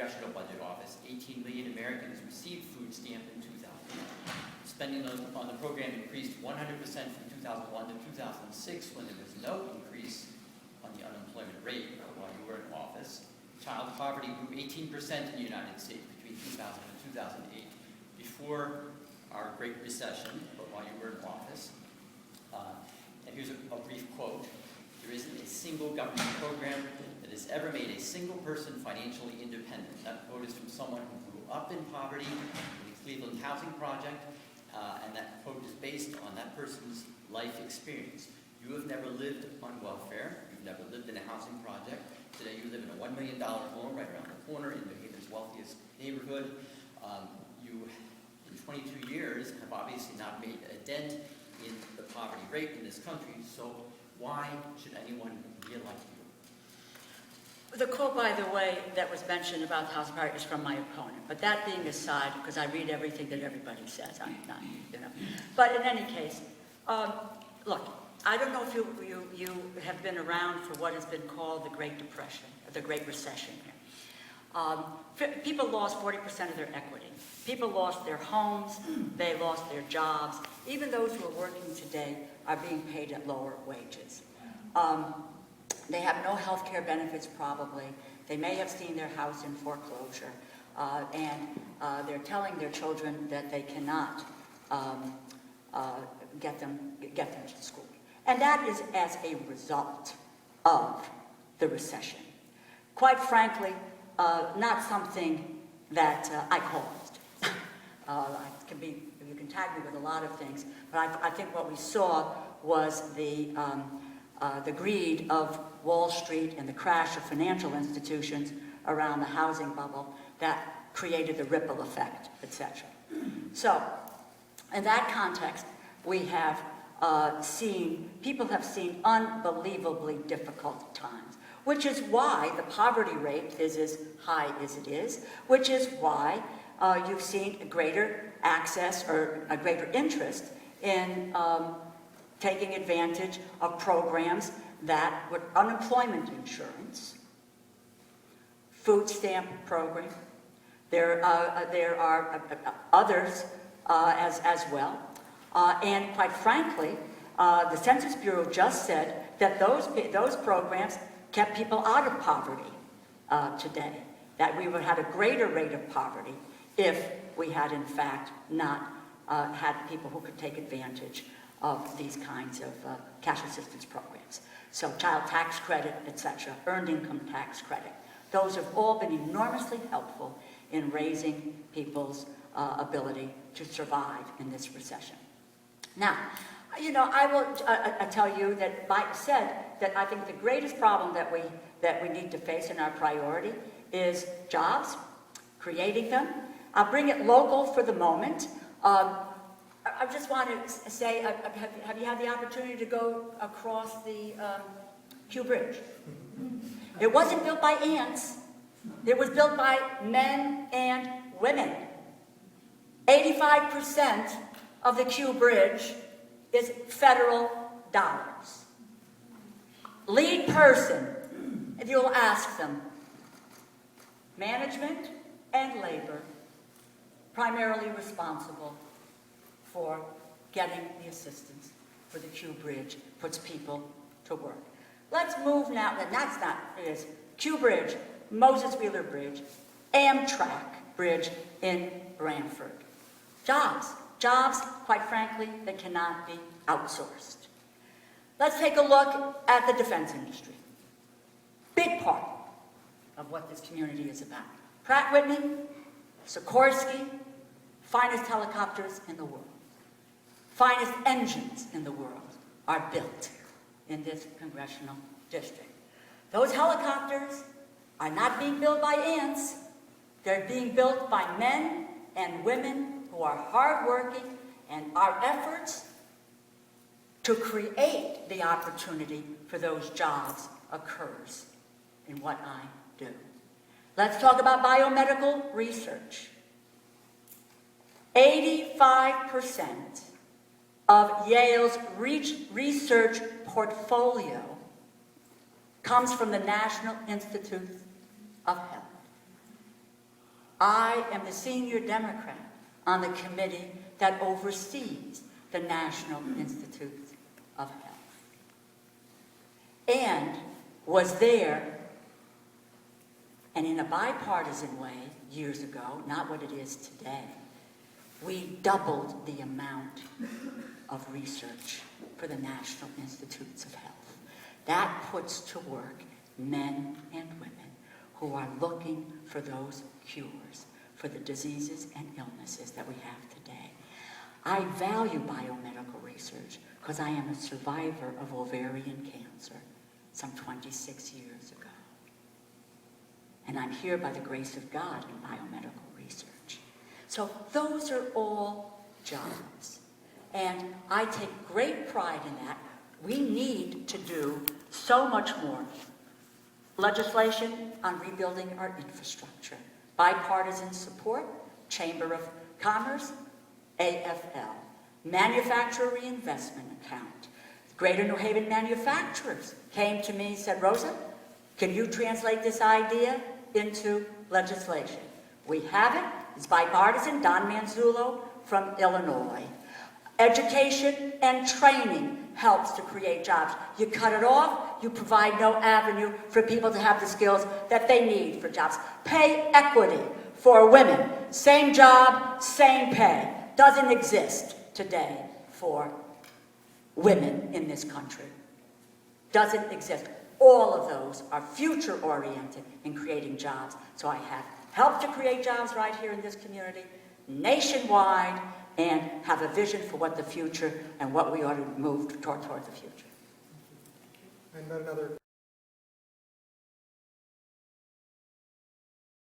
Congressional Budget Office, 18 million Americans received food stamp in 2000. Spending on the program increased 100% from 2001 to 2006, when there was no increase on the unemployment rate while you were in office. Child poverty grew 18% in the United States between 2000 and 2008, before our Great Recession, but while you were in office. And here's a brief quote. There isn't a single government program that has ever made a single person financially independent. That quote is from someone who grew up in poverty in the Cleveland Housing Project, and that quote is based on that person's life experience. You have never lived on welfare. You've never lived in a housing project. Today you live in a $1 million home right around the corner in New Haven's wealthiest neighborhood. You, in 22 years, have obviously not made a dent in the poverty rate in this country, so why should anyone re-elect you? The quote, by the way, that was mentioned about the housing poverty is from my opponent. But that being aside, because I read everything that everybody says, I'm not, you know. But in any case, look, I don't know if you have been around for what has been called the Great Depression, or the Great Recession here. People lost 40% of their equity. People lost their homes, they lost their jobs. Even those who are working today are being paid at lower wages. They have no health care benefits probably. They may have seen their house in foreclosure. And they're telling their children that they cannot get them to school. And that is as a result of the recession. Quite frankly, not something that I caused. You can tag me with a lot of things, but I think what we saw was the greed of Wall Street and the crash of financial institutions around the housing bubble that created the ripple effect, etc. So, in that context, we have people have seen unbelievably difficult times, which is why the poverty rate is as high as it is, which is why you've seen a greater access or a greater interest in taking advantage of programs that would unemployment insurance, food stamp program. There are others as well. And quite frankly, the Census Bureau just said that those programs kept people out of poverty today, that we would have had a greater rate of poverty if we had, in fact, not had people who could take advantage of these kinds of cash assistance programs. So child tax credit, etc., earned income tax credit. Those have all been enormously helpful in raising people's ability to survive in this recession. Now, you know, I will tell you that Mike said that I think the greatest problem that we need to face in our priority is jobs, creating them. I'll bring it local for the moment. I just want to say, have you had the opportunity to go across the Kew Bridge? It wasn't built by ants. It was built by men and women. 85% of the Kew Bridge is federal dollars. Lead person, if you'll ask them, management and labor, primarily responsible for getting the assistance for the Kew Bridge, puts people to work. Let's move now, and that's not, it is Kew Bridge, Moses Wheeler Bridge, Amtrak Bridge in Branford. Jobs, quite frankly, that cannot be outsourced. Let's take a look at the defense industry. Big part of what this community is about. Pratt Whitney, Sikorsky, finest helicopters in the world, finest engines in the world are built in this congressional district. Those helicopters are not being built by ants. They're being built by men and women who are hardworking, and our efforts to create the opportunity for those jobs occurs in what I do. Let's talk about biomedical research. 85% of Yale's research portfolio comes from the National Institutes of Health. I am the senior Democrat on the committee that oversees the National Institutes of Health, and was there, and in a bipartisan way years ago, not what it is today, we doubled the amount of research for the National Institutes of Health. That puts to work men and women who are looking for those cures for the diseases and illnesses that we have today. I value biomedical research because I am a survivor of ovarian cancer some 26 years ago. And I'm here by the grace of God in biomedical research. So those are all jobs. And I take great pride in that. We need to do so much more. Legislation on rebuilding our infrastructure. Bipartisan support, Chamber of Commerce, AFL. Manufacturer Reinvestment Account. Greater New Haven manufacturers came to me and said, Rosa, can you translate this idea into legislation? We have it. It's bipartisan. Don Manzullo from Illinois. Education and training helps to create jobs. You cut it off, you provide no avenue for people to have the skills that they need for jobs. Pay equity for women. Same job, same pay. Doesn't exist today for women in this country. Doesn't exist. All of those are future-oriented in creating jobs. So I have helped to create jobs right here in this community, nationwide, and have a vision for what the future and what we ought to move toward the future. And another